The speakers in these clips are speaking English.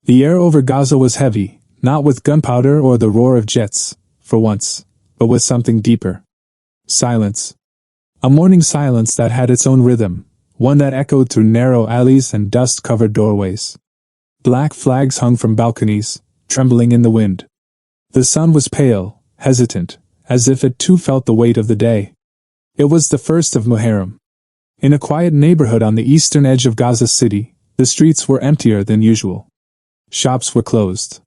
The air over Gaza was heavy, not with gunpowder or the roar of jets, for once, but with something deeper. Silence. A morning silence that had its own rhythm, one that echoed through narrow alleys and dust-covered doorways. Black flags hung from balconies, trembling in the wind. The sun was pale, hesitant, as if it too felt the weight of the day. It was the first of Muharram. In a quiet neighborhood on the eastern edge of Gaza City, the streets were emptier than usual. Shops were closed.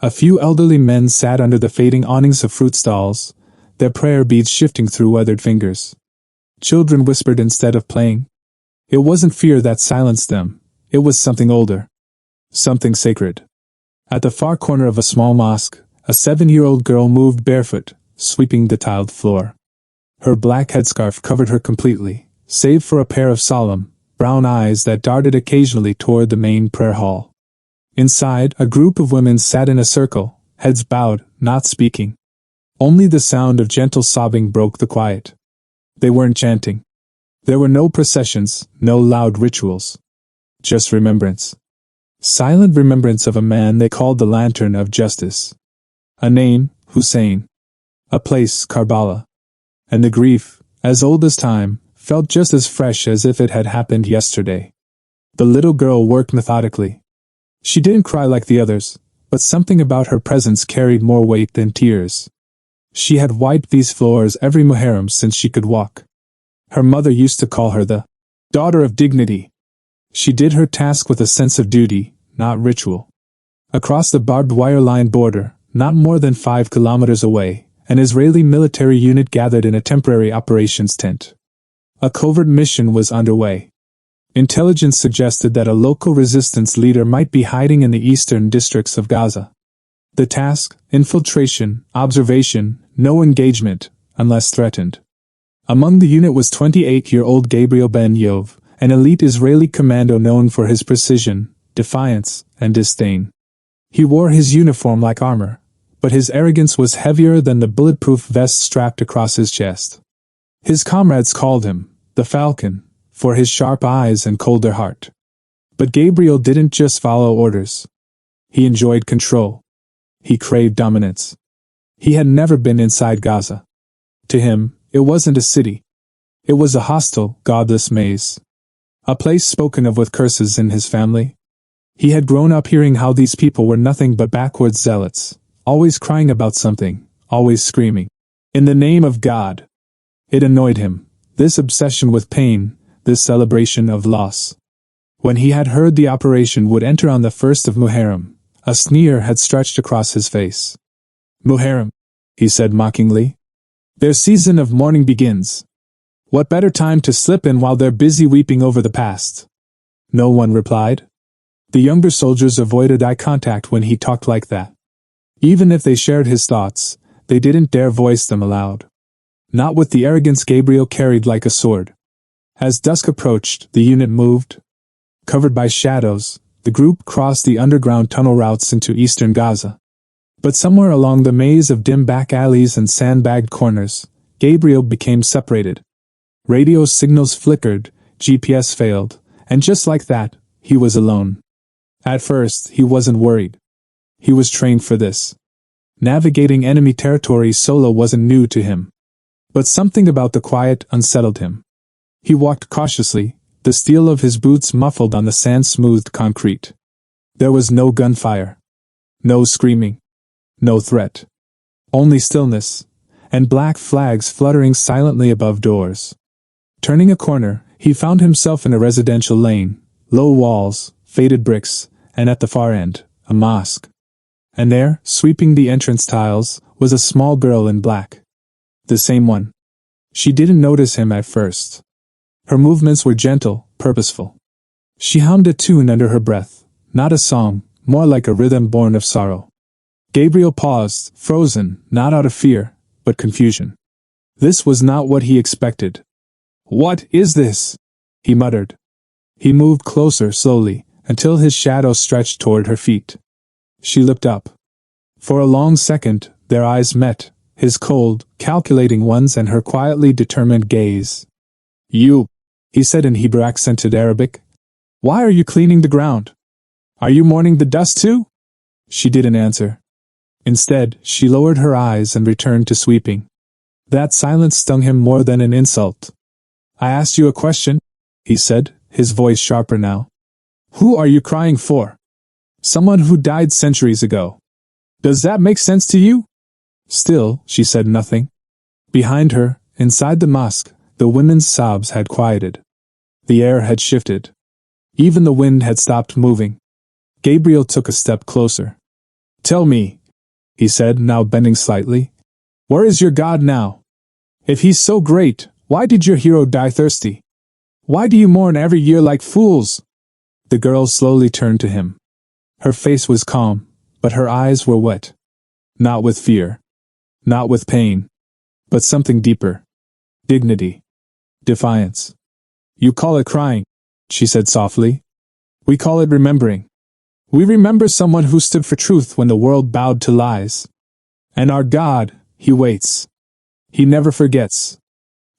A few elderly men sat under the fading awnings of fruit stalls, their prayer beads shifting through weathered fingers. Children whispered instead of playing. It wasn't fear that silenced them, it was something older. Something sacred. At the far corner of a small mosque, a 7-year-old girl moved barefoot, sweeping the tiled floor. Her black headscarf covered her completely, save for a pair of solemn, brown eyes that darted occasionally toward the main prayer hall. Inside, a group of women sat in a circle, heads bowed, not speaking. Only the sound of gentle sobbing broke the quiet. They weren't chanting. There were no processions, no loud rituals. Just remembrance. Silent remembrance of a man they called the Lantern of Justice. A name, Hussein. A place, Karbala. And the grief, as old as time, felt just as fresh as if it had happened yesterday. The little girl worked methodically. She didn't cry like the others, but something about her presence carried more weight than tears. She had wiped these floors every Muharram since she could walk. Her mother used to call her the daughter of dignity. She did her task with a sense of duty, not ritual. Across the barbed wire-lined border, not more than 5 kilometers away, an Israeli military unit gathered in a temporary operations tent. A covert mission was underway. Intelligence suggested that a local resistance leader might be hiding in the eastern districts of Gaza. The task: infiltration, observation, no engagement, unless threatened. Among the unit was 28-year-old Gabriel Ben Yov, an elite Israeli commando known for his precision, defiance, and disdain. He wore his uniform like armor, but his arrogance was heavier than the bulletproof vest strapped across his chest. His comrades called him the Falcon, for his sharp eyes and colder heart. But Gabriel didn't just follow orders. He enjoyed control. He craved dominance. He had never been inside Gaza. To him, it wasn't a city. It was a hostile, godless maze. A place spoken of with curses in his family. He had grown up hearing how these people were nothing but backwards zealots, always crying about something, always screaming, "In the name of God!" It annoyed him, this obsession with pain, this celebration of loss. When he had heard the operation would enter on the 1st of Muharram, a sneer had stretched across his face. "Muharram," he said mockingly. "Their season of mourning begins. What better time to slip in while they're busy weeping over the past?" No one replied. The younger soldiers avoided eye contact when he talked like that. Even if they shared his thoughts, they didn't dare voice them aloud. Not with the arrogance Gabriel carried like a sword. As dusk approached, the unit moved. Covered by shadows, the group crossed the underground tunnel routes into eastern Gaza. But somewhere along the maze of dim back alleys and sandbagged corners, Gabriel became separated. Radio signals flickered, GPS failed, and just like that, he was alone. At first, he wasn't worried. He was trained for this. Navigating enemy territory solo wasn't new to him. But something about the quiet unsettled him. He walked cautiously, the steel of his boots muffled on the sand-smoothed concrete. There was no gunfire. No screaming. No threat. Only stillness, and black flags fluttering silently above doors. Turning a corner, he found himself in a residential lane, low walls, faded bricks, and at the far end, a mosque. And there, sweeping the entrance tiles, was a small girl in black. The same one. She didn't notice him at first. Her movements were gentle, purposeful. She hummed a tune under her breath, not a song, more like a rhythm born of sorrow. Gabriel paused, frozen, not out of fear, but confusion. This was not what he expected. "What is this?" he muttered. He moved closer slowly, until his shadow stretched toward her feet. She looked up. For a long second, their eyes met, his cold, calculating ones and her quietly determined gaze. "You," he said in Hebrew accented Arabic. "Why are you cleaning the ground?" Are you mourning the dust too? She didn't answer. Instead, she lowered her eyes and returned to sweeping. That silence stung him more than an insult. I asked you a question, he said, his voice sharper now. Who are you crying for? Someone who died centuries ago. Does that make sense to you? Still, she said nothing. Behind her, inside the mosque, the women's sobs had quieted. The air had shifted. Even the wind had stopped moving. Gabriel took a step closer. Tell me, he said, now bending slightly. Where is your God now? If he's so great, why did your hero die thirsty? Why do you mourn every year like fools? The girl slowly turned to him. Her face was calm, but her eyes were wet. Not with fear. Not with pain. But something deeper. Dignity. Defiance. You call it crying, she said softly. We call it remembering. We remember someone who stood for truth when the world bowed to lies. And our God, he waits. He never forgets.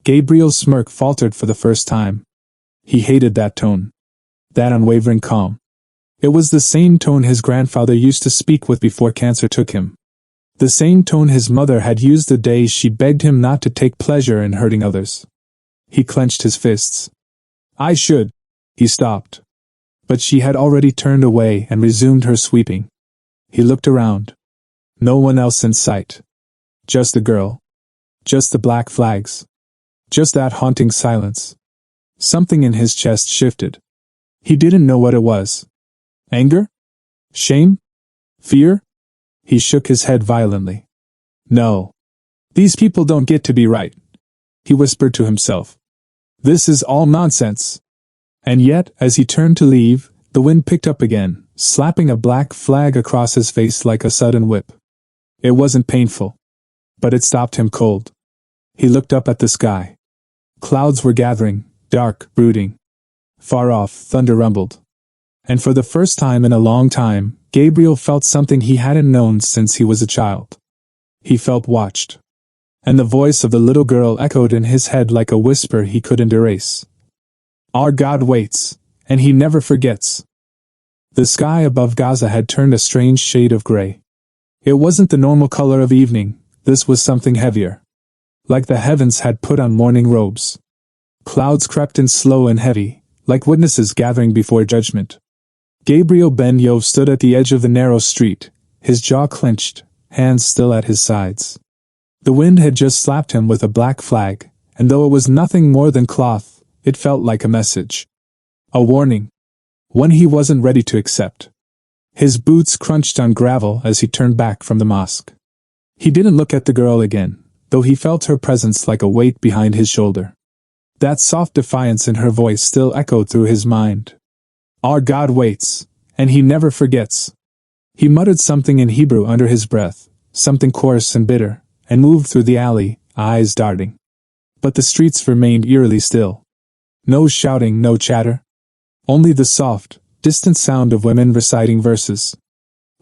Gabriel's smirk faltered for the first time. He hated that tone. That unwavering calm. It was the same tone his grandfather used to speak with before cancer took him. The same tone his mother had used the day she begged him not to take pleasure in hurting others. He clenched his fists. I should. He stopped. But she had already turned away and resumed her sweeping. He looked around. No one else in sight. Just the girl. Just the black flags. Just that haunting silence. Something in his chest shifted. He didn't know what it was. Anger? Shame? Fear? He shook his head violently. No. These people don't get to be right. He whispered to himself. This is all nonsense. And yet, as he turned to leave, the wind picked up again, slapping a black flag across his face like a sudden whip. It wasn't painful. But it stopped him cold. He looked up at the sky. Clouds were gathering, dark, brooding. Far off, thunder rumbled. And for the first time in a long time, Gabriel felt something he hadn't known since he was a child. He felt watched. And the voice of the little girl echoed in his head like a whisper he couldn't erase. Our God waits, and he never forgets. The sky above Gaza had turned a strange shade of gray. It wasn't the normal color of evening, this was something heavier. Like the heavens had put on mourning robes. Clouds crept in slow and heavy, like witnesses gathering before judgment. Gabriel Ben Yov stood at the edge of the narrow street, his jaw clenched, hands still at his sides. The wind had just slapped him with a black flag, and though it was nothing more than cloth, it felt like a message. A warning. One he wasn't ready to accept. His boots crunched on gravel as he turned back from the mosque. He didn't look at the girl again, though he felt her presence like a weight behind his shoulder. That soft defiance in her voice still echoed through his mind. Our God waits, and he never forgets. He muttered something in Hebrew under his breath, something coarse and bitter, and moved through the alley, eyes darting. But the streets remained eerily still. No shouting, no chatter. Only the soft, distant sound of women reciting verses.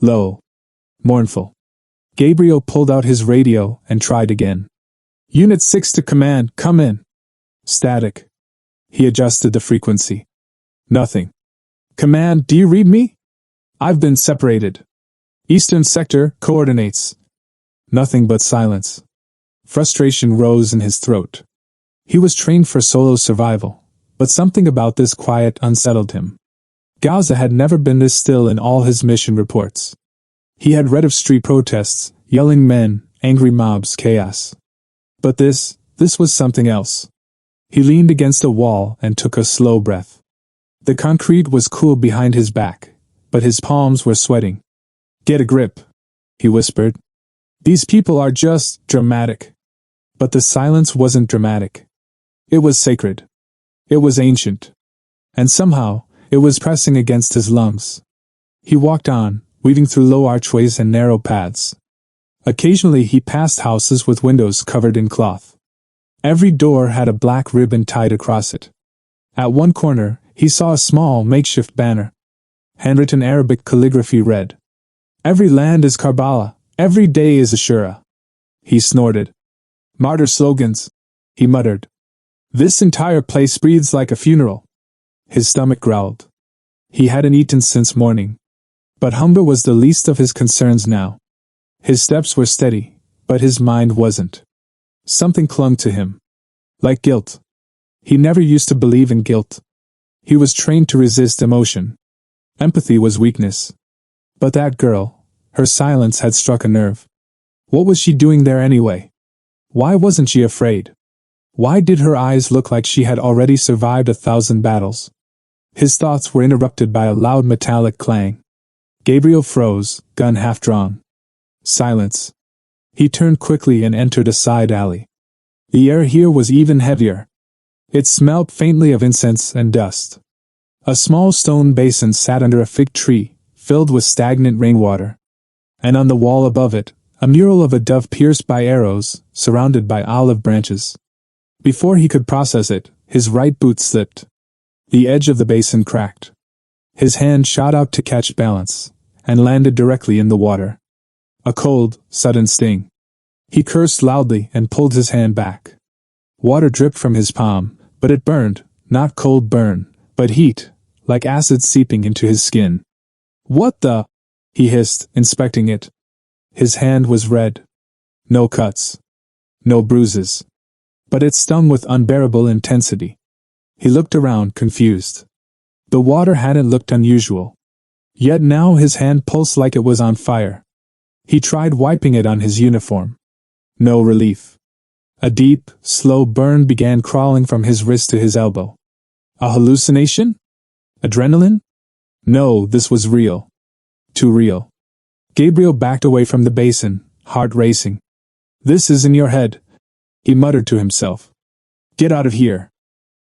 Low. Mournful. Gabriel pulled out his radio and tried again. Unit 6 to command, come in. Static. He adjusted the frequency. Nothing. Command, do you read me? I've been separated. Eastern sector, coordinates. Nothing but silence. Frustration rose in his throat. He was trained for solo survival, but something about this quiet unsettled him. Gaza had never been this still in all his mission reports. He had read of street protests, yelling men, angry mobs, chaos. But this was something else. He leaned against a wall and took a slow breath. The concrete was cool behind his back, but his palms were sweating. Get a grip, he whispered. These people are just dramatic. But the silence wasn't dramatic. It was sacred. It was ancient. And somehow, it was pressing against his lungs. He walked on, weaving through low archways and narrow paths. Occasionally he passed houses with windows covered in cloth. Every door had a black ribbon tied across it. At one corner, he saw a small makeshift banner. Handwritten Arabic calligraphy read, Every land is Karbala, every day is Ashura. He snorted. Martyr slogans, he muttered. This entire place breathes like a funeral. His stomach growled. He hadn't eaten since morning, But hunger was the least of his concerns now. His steps were steady, but his mind wasn't. Something clung to him. Like guilt. He never used to believe in guilt. He was trained to resist emotion. Empathy was weakness. But that girl, her silence had struck a nerve. What was she doing there anyway? Why wasn't she afraid? Why did her eyes look like she had already survived 1,000 battles? His thoughts were interrupted by a loud metallic clang. Gabriel froze, gun half drawn. Silence. He turned quickly and entered a side alley. The air here was even heavier. It smelled faintly of incense and dust. A small stone basin sat under a fig tree, filled with stagnant rainwater. And on the wall above it, a mural of a dove pierced by arrows, surrounded by olive branches. Before he could process it, his right boot slipped. The edge of the basin cracked. His hand shot out to catch balance, and landed directly in the water. A cold, sudden sting. He cursed loudly and pulled his hand back. Water dripped from his palm, but it burned, not cold burn, but heat, like acid seeping into his skin. "What the?" he hissed, inspecting it. His hand was red. No cuts. No bruises. But it stung with unbearable intensity. He looked around, confused. The water hadn't looked unusual. Yet now his hand pulsed like it was on fire. He tried wiping it on his uniform. No relief. A deep, slow burn began crawling from his wrist to his elbow. A hallucination? Adrenaline? No, this was real. Too real. Gabriel backed away from the basin, heart racing. "This is in your head," he muttered to himself. "Get out of here.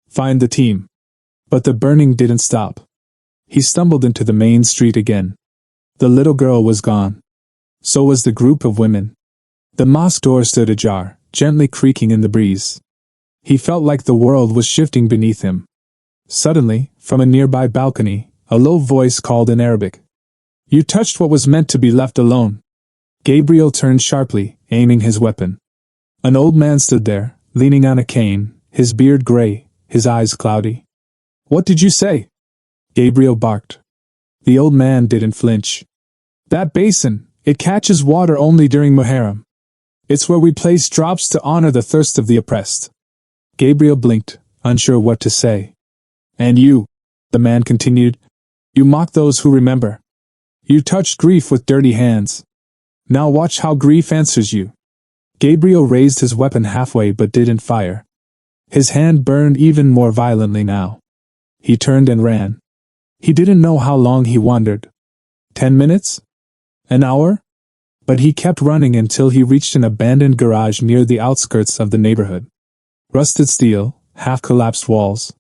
Find the team." But the burning didn't stop. He stumbled into the main street again. The little girl was gone. So was the group of women. The mosque door stood ajar, gently creaking in the breeze. He felt like the world was shifting beneath him. Suddenly, from a nearby balcony, a low voice called in Arabic. "You touched what was meant to be left alone." Gabriel turned sharply, aiming his weapon. An old man stood there, leaning on a cane, his beard gray, his eyes cloudy. "What did you say?" Gabriel barked. The old man didn't flinch. "That basin, it catches water only during Muharram. It's where we place drops to honor the thirst of the oppressed." Gabriel blinked, unsure what to say. "And you," the man continued, "you mock those who remember. You touched grief with dirty hands. Now watch how grief answers you." Gabriel raised his weapon halfway but didn't fire. His hand burned even more violently now. He turned and ran. He didn't know how long he wandered. 10 minutes? An hour? But he kept running until he reached an abandoned garage near the outskirts of the neighborhood. Rusted steel, half-collapsed walls.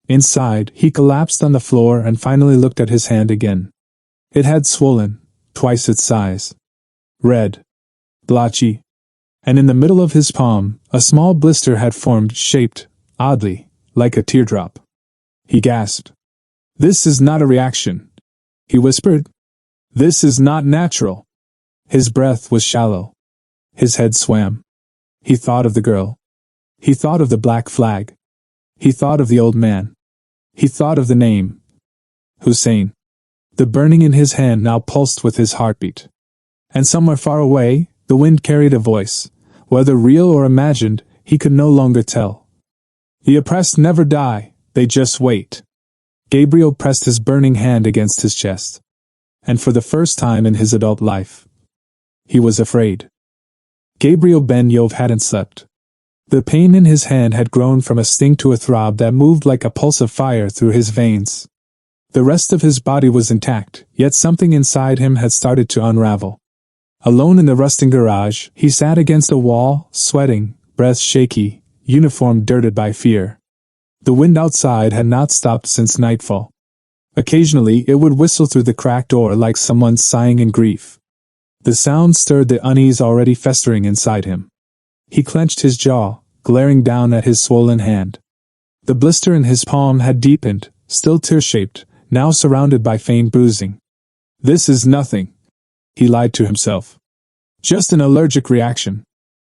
Inside, he collapsed on the floor and finally looked at his hand again. It had swollen, twice its size. Red. Blotchy. And in the middle of his palm, a small blister had formed, shaped, oddly, like a teardrop. He gasped. "This is not a reaction," he whispered. "This is not natural." His breath was shallow. His head swam. He thought of the girl. He thought of the black flag. He thought of the old man. He thought of the name. Hussein. The burning in his hand now pulsed with his heartbeat. And somewhere far away, the wind carried a voice. Whether real or imagined, he could no longer tell. "The oppressed never die, they just wait." Gabriel pressed his burning hand against his chest. And for the first time in his adult life, he was afraid. Gabriel Ben Yov hadn't slept. The pain in his hand had grown from a sting to a throb that moved like a pulse of fire through his veins. The rest of his body was intact, yet something inside him had started to unravel. Alone in the rusting garage, he sat against a wall, sweating, breath shaky, uniform dirted by fear. The wind outside had not stopped since nightfall. Occasionally it would whistle through the cracked door like someone sighing in grief. The sound stirred the unease already festering inside him. He clenched his jaw, glaring down at his swollen hand. The blister in his palm had deepened, still tear-shaped, now surrounded by faint bruising. "This is nothing," he lied to himself. "Just an allergic reaction.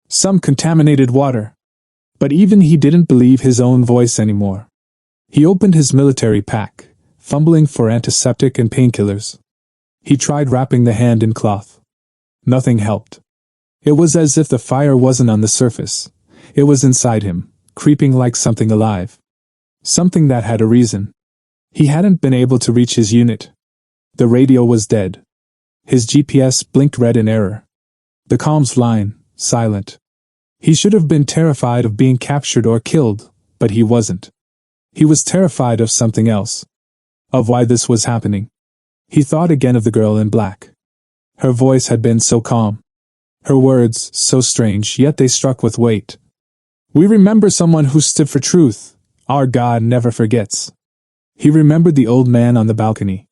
Some contaminated water." But even he didn't believe his own voice anymore. He opened his military pack, fumbling for antiseptic and painkillers. He tried wrapping the hand in cloth. Nothing helped. It was as if the fire wasn't on the surface. It was inside him, creeping like something alive. Something that had a reason. He hadn't been able to reach his unit. The radio was dead. His GPS blinked red in error. The comms line, silent. He should have been terrified of being captured or killed, but he wasn't. He was terrified of something else. Of why this was happening. He thought again of the girl in black. Her voice had been so calm. Her words so strange, yet they struck with weight. We remember someone who stood for truth. Our God never forgets. He remembered the old man on the balcony.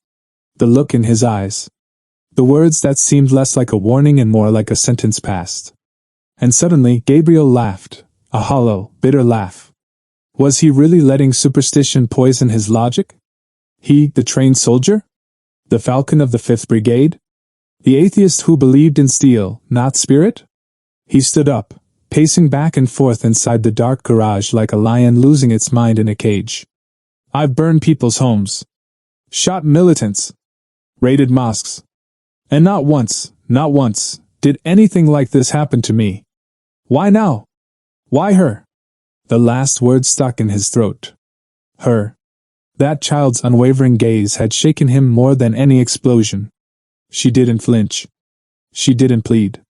The look in his eyes. The words that seemed less like a warning and more like a sentence passed. And suddenly Gabriel laughed, a hollow, bitter laugh. Was he really letting superstition poison his logic? He, the trained soldier? The falcon of the 5th Brigade? The atheist who believed in steel, not spirit? He stood up, pacing back and forth inside the dark garage like a lion losing its mind in a cage. I've burned people's homes. Shot militants. Raided mosques. And not once, did anything like this happen to me. Why now? Why her? The last word stuck in his throat. Her. That child's unwavering gaze had shaken him more than any explosion. She didn't flinch. She didn't plead.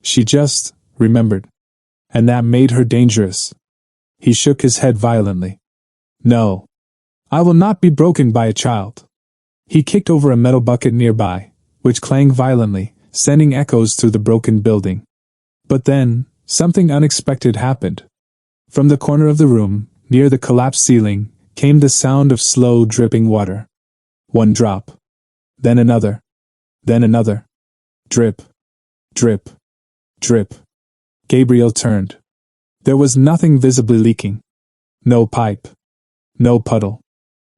She just remembered. And that made her dangerous. He shook his head violently. No. I will not be broken by a child. He kicked over a metal bucket nearby, which clanged violently, sending echoes through the broken building. But then, something unexpected happened. From the corner of the room, near the collapsed ceiling, came the sound of slow dripping water. One drop. Then another. Then another. Drip. Drip. Drip. Gabriel turned. There was nothing visibly leaking. No pipe. No puddle.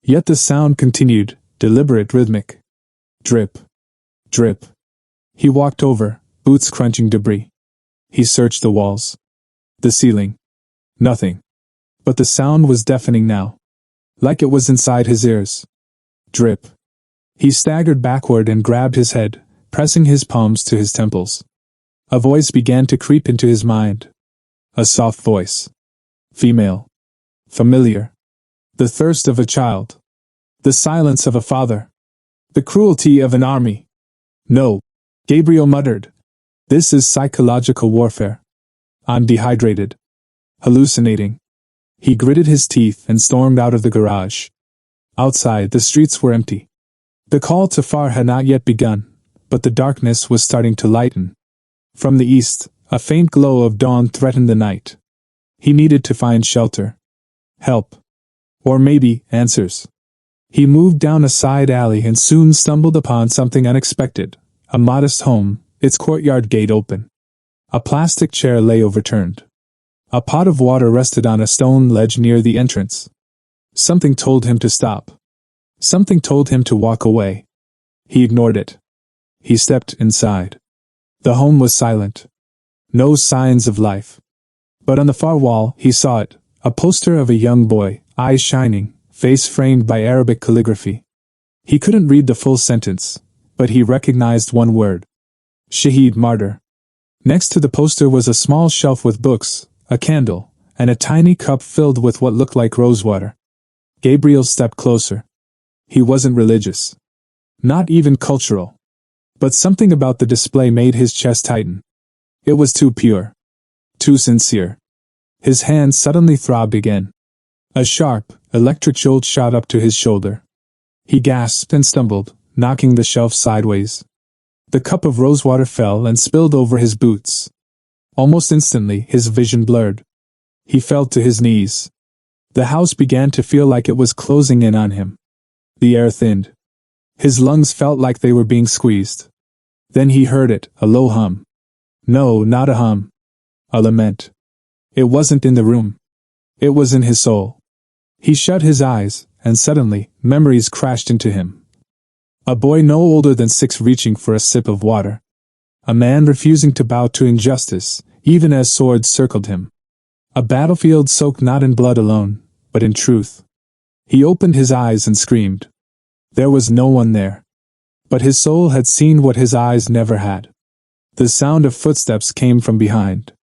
Yet the sound continued, deliberate, rhythmic. Drip. Drip. He walked over, boots crunching debris. He searched the walls. The ceiling. Nothing. But the sound was deafening now. Like it was inside his ears. Drip. He staggered backward and grabbed his head, pressing his palms to his temples. A voice began to creep into his mind. A soft voice. Female. Familiar. The thirst of a child. The silence of a father. The cruelty of an army. No. Gabriel muttered. This is psychological warfare. I'm dehydrated. Hallucinating. He gritted his teeth and stormed out of the garage. Outside, the streets were empty. The call to far had not yet begun, but the darkness was starting to lighten. From the east, a faint glow of dawn threatened the night. He needed to find shelter. Help. Or maybe, answers. He moved down a side alley and soon stumbled upon something unexpected. A modest home, its courtyard gate open. A plastic chair lay overturned. A pot of water rested on a stone ledge near the entrance. Something told him to stop. Something told him to walk away. He ignored it. He stepped inside. The home was silent. No signs of life. But on the far wall, he saw it, a poster of a young boy, eyes shining, face framed by Arabic calligraphy. He couldn't read the full sentence, but he recognized one word. Shaheed, martyr. Next to the poster was a small shelf with books, a candle, and a tiny cup filled with what looked like rosewater. Gabriel stepped closer. He wasn't religious. Not even cultural. But something about the display made his chest tighten. It was too pure. Too sincere. His hand suddenly throbbed again. A sharp, electric jolt shot up to his shoulder. He gasped and stumbled, knocking the shelf sideways. The cup of rosewater fell and spilled over his boots. Almost instantly, his vision blurred. He fell to his knees. The house began to feel like it was closing in on him. The air thinned. His lungs felt like they were being squeezed. Then he heard it, a low hum. No, not a hum. A lament. It wasn't in the room. It was in his soul. He shut his eyes, and suddenly, memories crashed into him. A boy no older than 6 reaching for a sip of water. A man refusing to bow to injustice, even as swords circled him. A battlefield soaked not in blood alone, but in truth. He opened his eyes and screamed. There was no one there. But his soul had seen what his eyes never had. The sound of footsteps came from behind.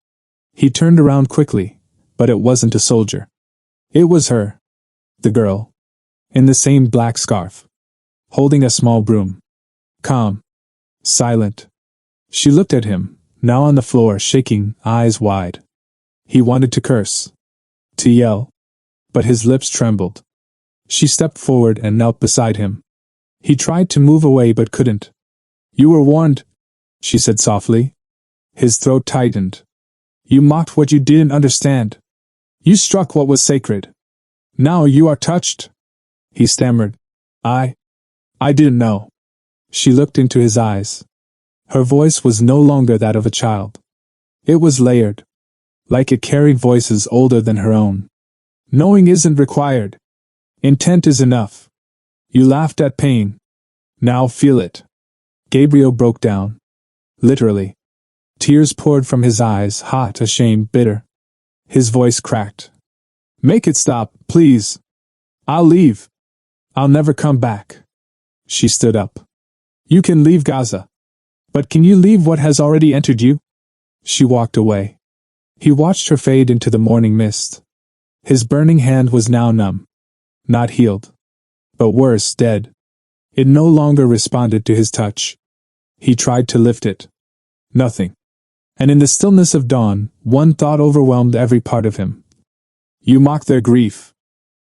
He turned around quickly, but it wasn't a soldier. It was her. The girl. In the same black scarf. Holding a small broom. Calm. Silent. She looked at him, now on the floor, shaking, eyes wide. He wanted to curse. To yell. But his lips trembled. She stepped forward and knelt beside him. He tried to move away but couldn't. You were warned, she said softly. His throat tightened. You mocked what you didn't understand. You struck what was sacred. Now you are touched. He stammered. I didn't know. She looked into his eyes. Her voice was no longer that of a child. It was layered. Like it carried voices older than her own. Knowing isn't required. Intent is enough. You laughed at pain. Now feel it. Gabriel broke down. Literally. Tears poured from his eyes, hot, ashamed, bitter. His voice cracked. Make it stop, please. I'll leave. I'll never come back. She stood up. You can leave Gaza. But can you leave what has already entered you? She walked away. He watched her fade into the morning mist. His burning hand was now numb. Not healed. But worse, dead. It no longer responded to his touch. He tried to lift it. Nothing. And in the stillness of dawn, one thought overwhelmed every part of him. You mocked their grief.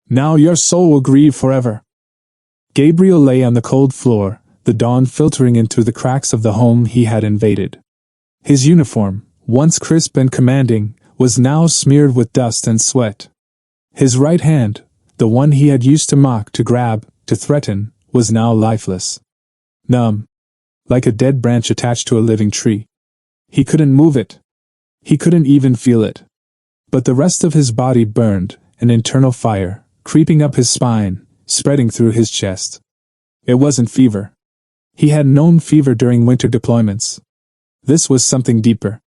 Now your soul will grieve forever. Gabriel lay on the cold floor, the dawn filtering in through the cracks of the home he had invaded. His uniform, once crisp and commanding, was now smeared with dust and sweat. His right hand, the one he had used to mock, to grab, to threaten, was now lifeless. Numb. Like a dead branch attached to a living tree. He couldn't move it. He couldn't even feel it. But the rest of his body burned, an internal fire, creeping up his spine, spreading through his chest. It wasn't fever. He had known fever during winter deployments. This was something deeper.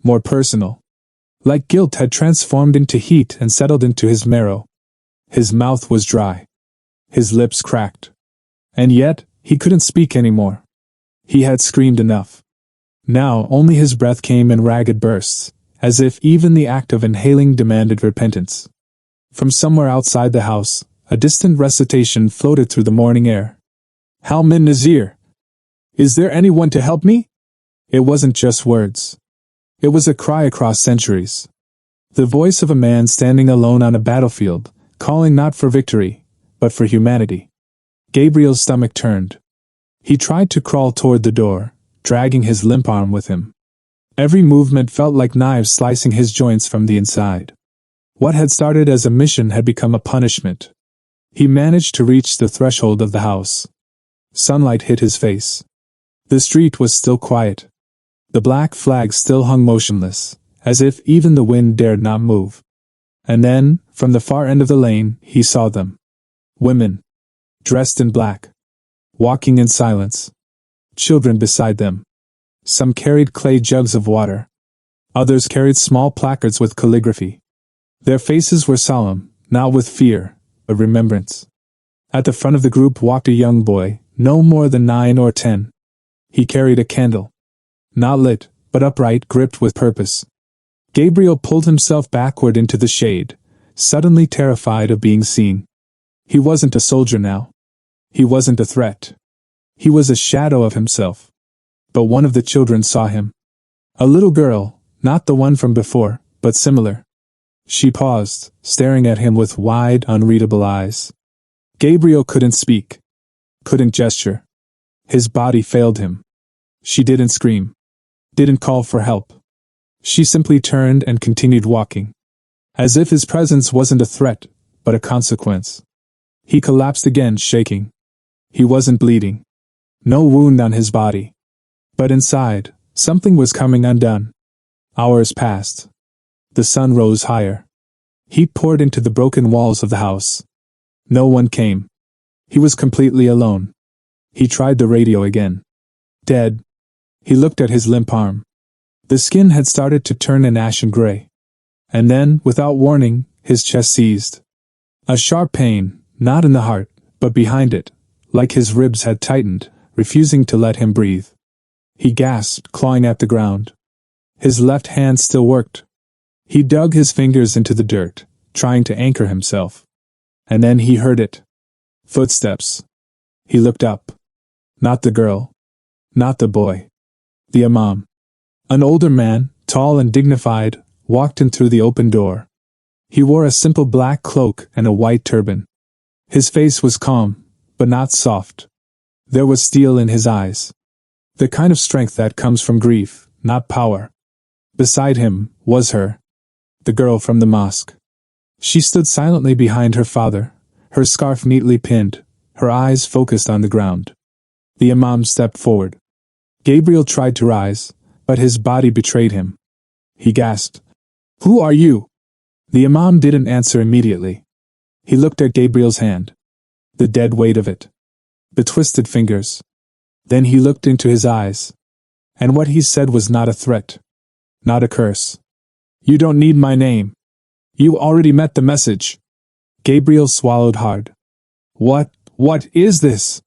More personal. Like guilt had transformed into heat and settled into his marrow. His mouth was dry. His lips cracked. And yet, he couldn't speak anymore. He had screamed enough. Now only his breath came in ragged bursts, as if even the act of inhaling demanded repentance. From somewhere outside the house, a distant recitation floated through the morning air. Hal min Nazir. Is there anyone to help me? It wasn't just words. It was a cry across centuries. The voice of a man standing alone on a battlefield, calling not for victory, but for humanity. Gabriel's stomach turned. He tried to crawl toward the door, dragging his limp arm with him. Every movement felt like knives slicing his joints from the inside. What had started as a mission had become a punishment. He managed to reach the threshold of the house. Sunlight hit his face. The street was still quiet. The black flag still hung motionless, as if even the wind dared not move. And then, from the far end of the lane, he saw them. Women. Dressed in black. Walking in silence. Children beside them. Some carried clay jugs of water. Others carried small placards with calligraphy. Their faces were solemn, not with fear, but remembrance. At the front of the group walked a young boy, no more than 9 or 10. He carried a candle. Not lit, but upright, gripped with purpose. Gabriel pulled himself backward into the shade, suddenly terrified of being seen. He wasn't a soldier now. He wasn't a threat. He was a shadow of himself. But one of the children saw him. A little girl, not the one from before, but similar. She paused, staring at him with wide, unreadable eyes. Gabriel couldn't speak. Couldn't gesture. His body failed him. She didn't scream. Didn't call for help. She simply turned and continued walking. As if his presence wasn't a threat, but a consequence. He collapsed again, shaking. He wasn't bleeding. No wound on his body. But inside, something was coming undone. Hours passed. The sun rose higher. Heat poured into the broken walls of the house. No one came. He was completely alone. He tried the radio again. Dead. He looked at his limp arm. The skin had started to turn an ashen gray. And then, without warning, his chest seized. A sharp pain, not in the heart, but behind it, like his ribs had tightened, refusing to let him breathe. He gasped, clawing at the ground. His left hand still worked. He dug his fingers into the dirt, trying to anchor himself. And then he heard it. Footsteps. He looked up. Not the girl. Not the boy. The imam. An older man, tall and dignified, walked in through the open door. He wore a simple black cloak and a white turban. His face was calm, but not soft. There was steel in his eyes. The kind of strength that comes from grief, not power. Beside him was her, the girl from the mosque. She stood silently behind her father, her scarf neatly pinned, her eyes focused on the ground. The imam stepped forward. Gabriel tried to rise, but his body betrayed him. He gasped, "Who are you?" The imam didn't answer immediately. He looked at Gabriel's hand. The dead weight of it. The twisted fingers. Then he looked into his eyes. And what he said was not a threat. Not a curse. "You don't need my name. You already met the message." Gabriel swallowed hard. What is this?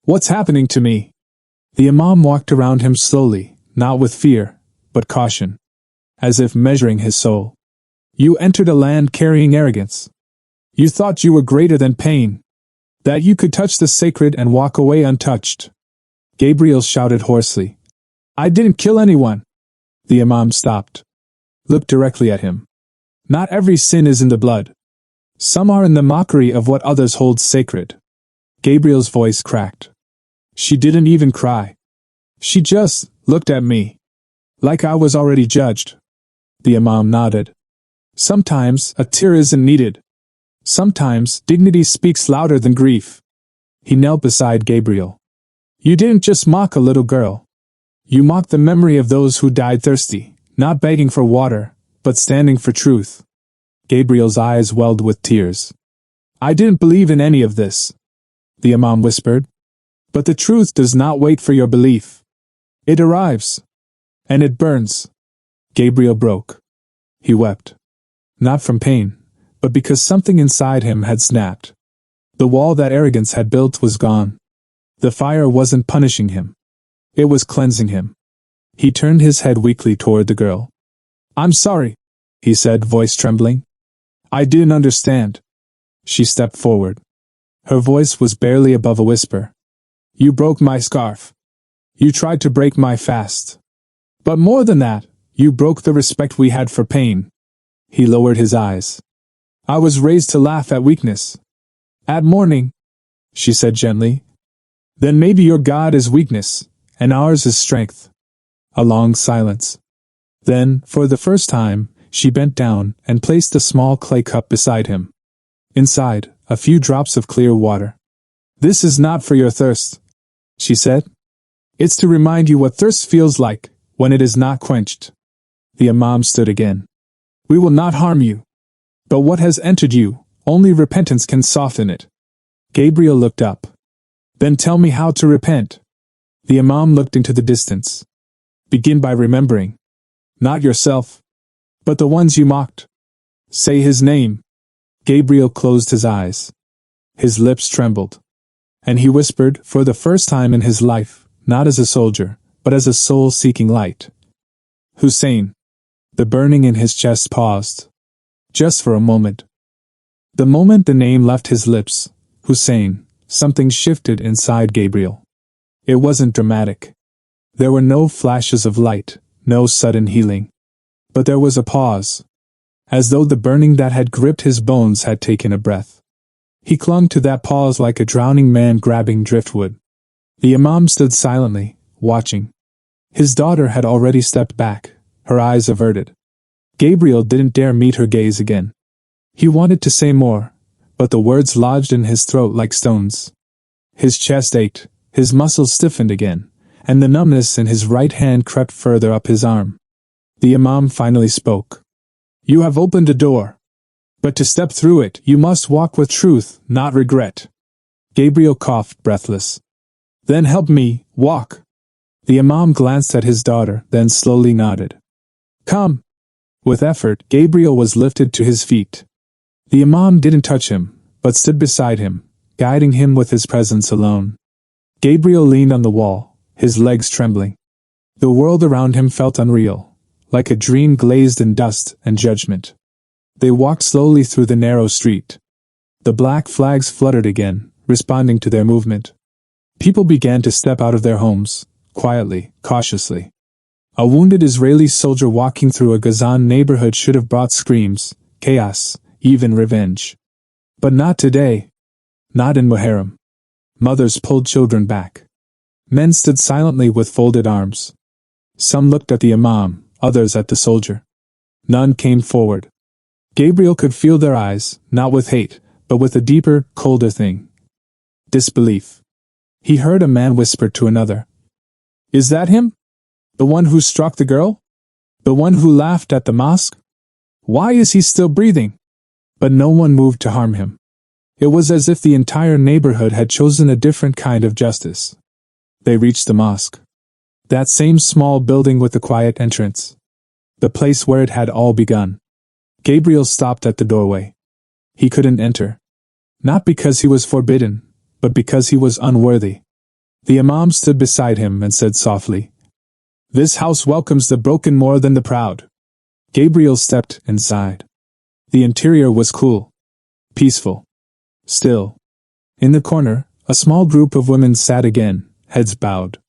What's happening to me?" The imam walked around him slowly, not with fear, but caution. As if measuring his soul. "You entered a land carrying arrogance. You thought you were greater than pain. That you could touch the sacred and walk away untouched." Gabriel shouted hoarsely. "I didn't kill anyone." The imam stopped. Looked directly at him. "Not every sin is in the blood. Some are in the mockery of what others hold sacred." Gabriel's voice cracked. She didn't even cry. She just looked at me. Like I was already judged. The imam nodded. "Sometimes a tear isn't needed. Sometimes dignity speaks louder than grief." He knelt beside Gabriel. "You didn't just mock a little girl. You mocked the memory of those who died thirsty, not begging for water, but standing for truth." Gabriel's eyes welled with tears. "I didn't believe in any of this," the imam whispered. "But the truth does not wait for your belief. It arrives. And it burns." Gabriel broke. He wept. Not from pain, but because something inside him had snapped. The wall that arrogance had built was gone. The fire wasn't punishing him. It was cleansing him. He turned his head weakly toward the girl. "I'm sorry," he said, voice trembling. "I didn't understand." She stepped forward. Her voice was barely above a whisper. "You broke my scarf. You tried to break my fast. But more than that, you broke the respect we had for pain." He lowered his eyes. "I was raised to laugh at weakness. At mourning," she said gently. "Then maybe your God is weakness, and ours is strength." A long silence. Then, for the first time, she bent down and placed a small clay cup beside him. Inside, a few drops of clear water. "This is not for your thirst," she said. "It's to remind you what thirst feels like when it is not quenched." The imam stood again. "We will not harm you. But what has entered you, only repentance can soften it." Gabriel looked up. "Then tell me how to repent." The imam looked into the distance. "Begin by remembering. Not yourself, but the ones you mocked. Say his name." Gabriel closed his eyes. His lips trembled. And he whispered, for the first time in his life, not as a soldier, but as a soul seeking light. "Hussein." The burning in his chest paused. Just for a moment. The moment the name left his lips, Hussein, something shifted inside Gabriel. It wasn't dramatic. There were no flashes of light, no sudden healing. But there was a pause. As though the burning that had gripped his bones had taken a breath. He clung to that pause like a drowning man grabbing driftwood. The imam stood silently, watching. His daughter had already stepped back, her eyes averted. Gabriel didn't dare meet her gaze again. He wanted to say more, but the words lodged in his throat like stones. His chest ached, his muscles stiffened again, and the numbness in his right hand crept further up his arm. The imam finally spoke. "You have opened a door. But to step through it, you must walk with truth, not regret." Gabriel coughed, breathless. "Then help me, walk." The imam glanced at his daughter, then slowly nodded. "Come." With effort, Gabriel was lifted to his feet. The imam didn't touch him, but stood beside him, guiding him with his presence alone. Gabriel leaned on the wall, his legs trembling. The world around him felt unreal, like a dream glazed in dust and judgment. They walked slowly through the narrow street. The black flags fluttered again, responding to their movement. People began to step out of their homes, quietly, cautiously. A wounded Israeli soldier walking through a Gazan neighborhood should have brought screams, chaos, even revenge. But not today. Not in Muharram. Mothers pulled children back. Men stood silently with folded arms. Some looked at the imam, others at the soldier. None came forward. Gabriel could feel their eyes, not with hate, but with a deeper, colder thing. Disbelief. He heard a man whisper to another. "Is that him? The one who struck the girl? The one who laughed at the mosque? Why is he still breathing?" But no one moved to harm him. It was as if the entire neighborhood had chosen a different kind of justice. They reached the mosque. That same small building with the quiet entrance. The place where it had all begun. Gabriel stopped at the doorway. He couldn't enter. Not because he was forbidden, but because he was unworthy. The imam stood beside him and said softly, "This house welcomes the broken more than the proud." Gabriel stepped inside. The interior was cool, peaceful, still. In the corner, a small group of women sat again, heads bowed.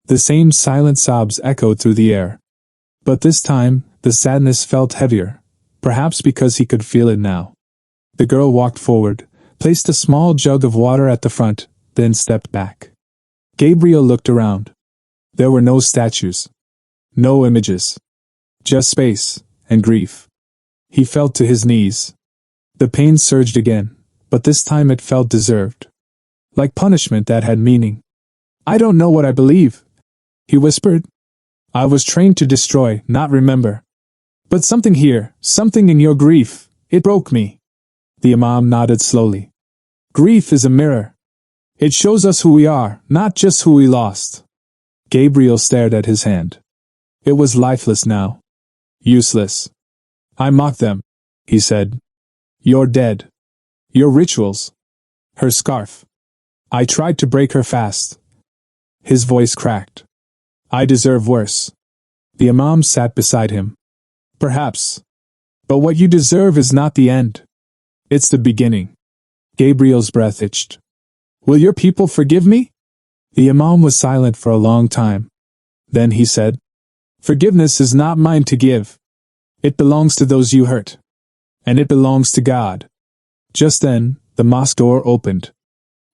The same silent sobs echoed through the air. But this time, the sadness felt heavier, perhaps because he could feel it now. The girl walked forward, placed a small jug of water at the front, then stepped back. Gabriel looked around. There were no statues. No images. Just space and grief. He fell to his knees. The pain surged again, but this time it felt deserved. Like punishment that had meaning. "I don't know what I believe," he whispered. "I was trained to destroy, not remember. But something here, something in your grief, it broke me." The imam nodded slowly. "Grief is a mirror. It shows us who we are, not just who we lost." Gabriel stared at his hand. It was lifeless now. Useless. "I mocked them," he said. "You're dead. Your rituals. Her scarf. I tried to break her fast." His voice cracked. "I deserve worse." The imam sat beside him. "Perhaps. But what you deserve is not the end. It's the beginning." Gabriel's breath itched. "Will your people forgive me?" The imam was silent for a long time. Then he said, "Forgiveness is not mine to give. It belongs to those you hurt. And it belongs to God." Just then, the mosque door opened.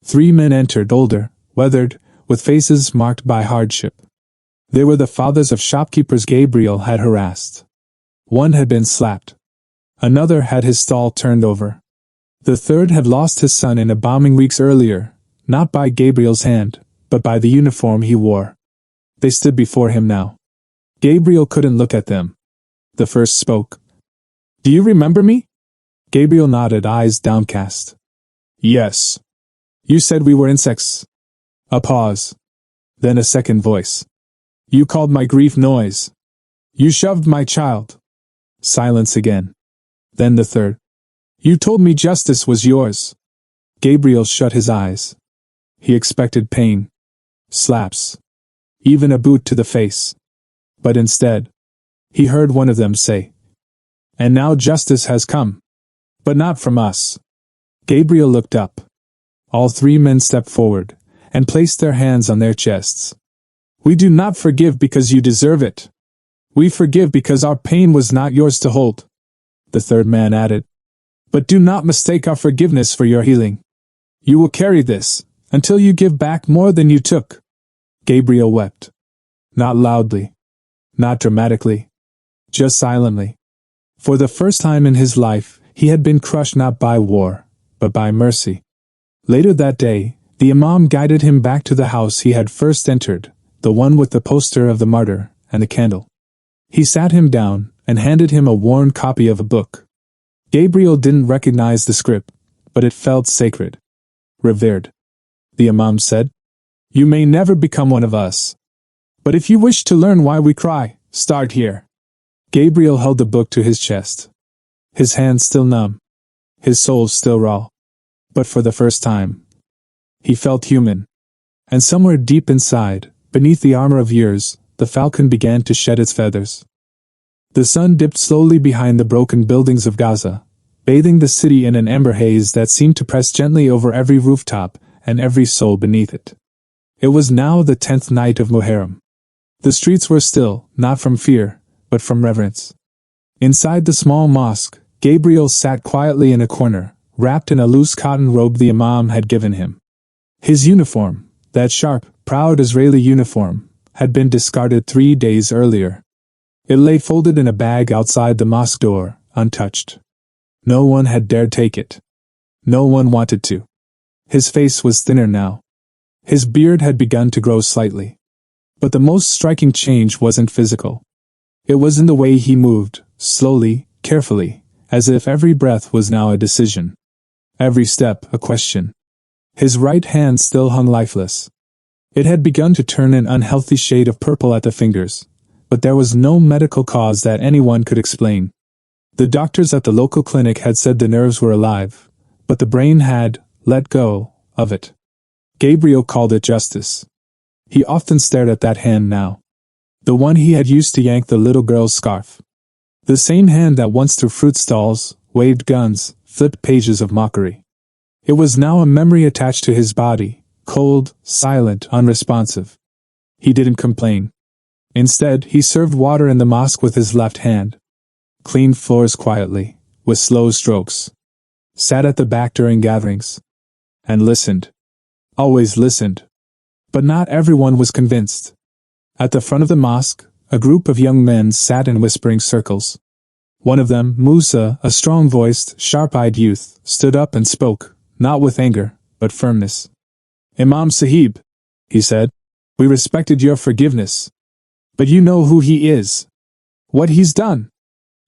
3 men entered, older, weathered, with faces marked by hardship. They were the fathers of shopkeepers Gabriel had harassed. One had been slapped. Another had his stall turned over. The third had lost his son in a bombing weeks earlier, not by Gabriel's hand, but by the uniform he wore. They stood before him now. Gabriel couldn't look at them. The first spoke. "Do you remember me?" Gabriel nodded, eyes downcast. "Yes. You said we were insects." A pause. Then a second voice. "You called my grief noise. You shoved my child." Silence again. Then the third. "You told me justice was yours." Gabriel shut his eyes. He expected pain. Slaps. Even a boot to the face. But instead, he heard one of them say, "And now justice has come. But not from us." Gabriel looked up. All 3 men stepped forward, and placed their hands on their chests. "We do not forgive because you deserve it. We forgive because our pain was not yours to hold." The third man added, "But do not mistake our forgiveness for your healing. You will carry this, until you give back more than you took." Gabriel wept. Not loudly. Not dramatically. Just silently. For the first time in his life, he had been crushed not by war, but by mercy. Later that day, the imam guided him back to the house he had first entered, the one with the poster of the martyr and the candle. He sat him down and handed him a worn copy of a book. Gabriel didn't recognize the script, but it felt sacred. Revered. The imam said, "You may never become one of us. But if you wish to learn why we cry, start here." Gabriel held the book to his chest. His hands still numb. His soul still raw. But for the first time, he felt human. And somewhere deep inside, beneath the armor of years, the falcon began to shed its feathers. The sun dipped slowly behind the broken buildings of Gaza, bathing the city in an ember haze that seemed to press gently over every rooftop and every soul beneath it. It was now the 10th night of Muharram. The streets were still, not from fear, but from reverence. Inside the small mosque, Gabriel sat quietly in a corner, wrapped in a loose cotton robe the Imam had given him. His uniform, that sharp, proud Israeli uniform, had been discarded 3 days earlier. It lay folded in a bag outside the mosque door, untouched. No one had dared take it. No one wanted to. His face was thinner now. His beard had begun to grow slightly. But the most striking change wasn't physical. It was in the way he moved, slowly, carefully, as if every breath was now a decision. Every step a question. His right hand still hung lifeless. It had begun to turn an unhealthy shade of purple at the fingers, but there was no medical cause that anyone could explain. The doctors at the local clinic had said the nerves were alive, but the brain had let go of it. Gabriel called it justice. He often stared at that hand now. The one he had used to yank the little girl's scarf. The same hand that once threw fruit stalls, waved guns, flipped pages of mockery. It was now a memory attached to his body, cold, silent, unresponsive. He didn't complain. Instead, he served water in the mosque with his left hand. Cleaned floors quietly, with slow strokes. Sat at the back during gatherings. And listened. Always listened. But not everyone was convinced. At the front of the mosque, a group of young men sat in whispering circles. One of them, Musa, a strong-voiced, sharp-eyed youth, stood up and spoke, not with anger, but firmness. "Imam Sahib," he said, "we respected your forgiveness. But you know who he is. What he's done.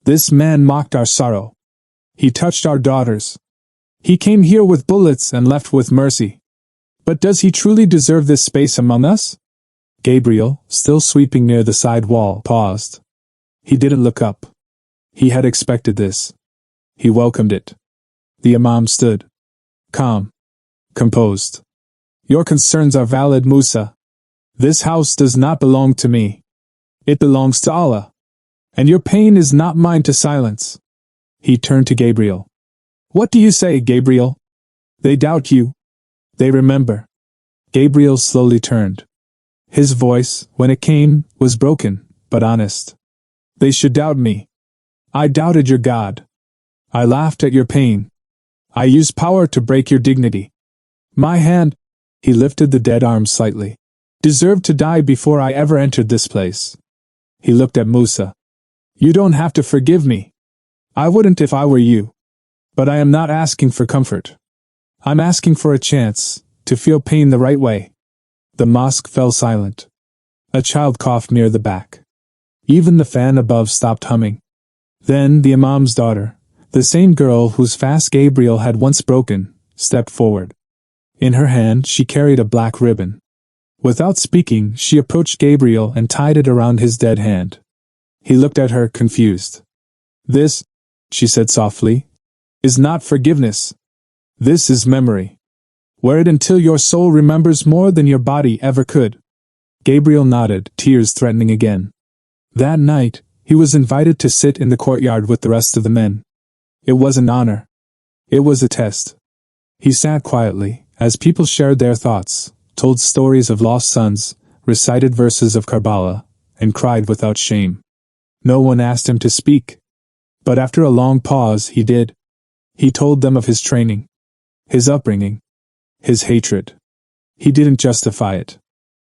This man mocked our sorrow. He touched our daughters. He came here with bullets and left with mercy. But does he truly deserve this space among us?" Gabriel, still sweeping near the side wall, paused. He didn't look up. He had expected this. He welcomed it. The Imam stood. Calm. Composed. "Your concerns are valid, Musa. This house does not belong to me. It belongs to Allah. And your pain is not mine to silence." He turned to Gabriel. "What do you say, Gabriel? They doubt you. They remember." Gabriel slowly turned. His voice, when it came, was broken, but honest. "They should doubt me. I doubted your God. I laughed at your pain. I used power to break your dignity. My hand," he lifted the dead arm slightly, "deserved to die before I ever entered this place." He looked at Musa. "You don't have to forgive me. I wouldn't if I were you. But I am not asking for comfort. I'm asking for a chance to feel pain the right way." The mosque fell silent. A child coughed near the back. Even the fan above stopped humming. Then the Imam's daughter, the same girl whose fast Gabriel had once broken, stepped forward. In her hand she carried a black ribbon. Without speaking, she approached Gabriel and tied it around his dead hand. He looked at her, confused. "This," she said softly, "is not forgiveness. This is memory. Wear it until your soul remembers more than your body ever could." Gabriel nodded, tears threatening again. That night, he was invited to sit in the courtyard with the rest of the men. It was an honor. It was a test. He sat quietly, as people shared their thoughts, told stories of lost sons, recited verses of Karbala, and cried without shame. No one asked him to speak. But after a long pause he did. He told them of his training, his upbringing, his hatred. He didn't justify it.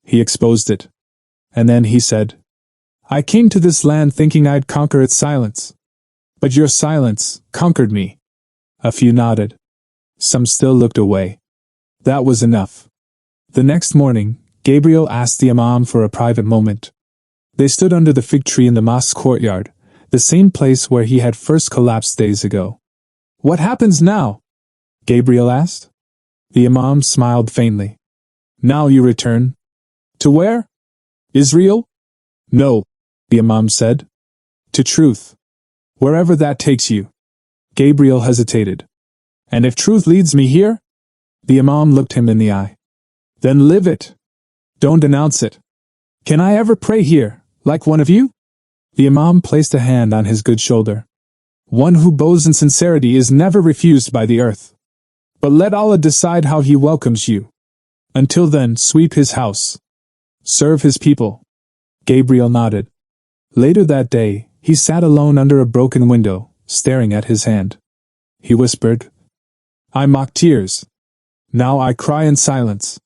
He exposed it. And then he said, "I came to this land thinking I'd conquer its silence. But your silence conquered me." A few nodded. Some still looked away. That was enough. The next morning, Gabriel asked the Imam for a private moment. They stood under the fig tree in the mosque courtyard, the same place where he had first collapsed days ago. "What happens now?" Gabriel asked. The Imam smiled faintly. "Now you return. To where? Israel?" "No," the Imam said. "To truth. Wherever that takes you." Gabriel hesitated. "And if truth leads me here?" The Imam looked him in the eye. Then live it. Don't denounce it. Can I ever pray here, like one of you? The Imam placed a hand on his good shoulder. One who bows in sincerity is never refused by the earth. But let Allah decide how He welcomes you. Until then, sweep His house. Serve His people. Gabriel nodded. Later that day, he sat alone under a broken window, staring at his hand. He whispered, I mock tears. Now I cry in silence.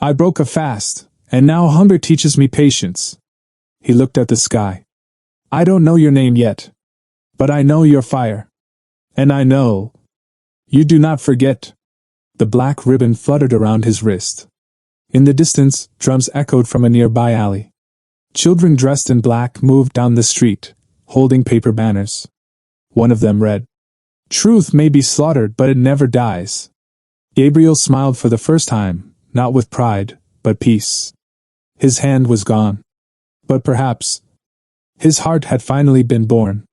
I broke a fast, and now hunger teaches me patience. He looked at the sky. I don't know your name yet. But I know your fire. And I know you do not forget. The black ribbon fluttered around his wrist. In the distance, drums echoed from a nearby alley. Children dressed in black moved down the street, holding paper banners. One of them read, Truth may be slaughtered, but it never dies. Gabriel smiled for the first time, not with pride, but peace. His hand was gone. But perhaps his heart had finally been born.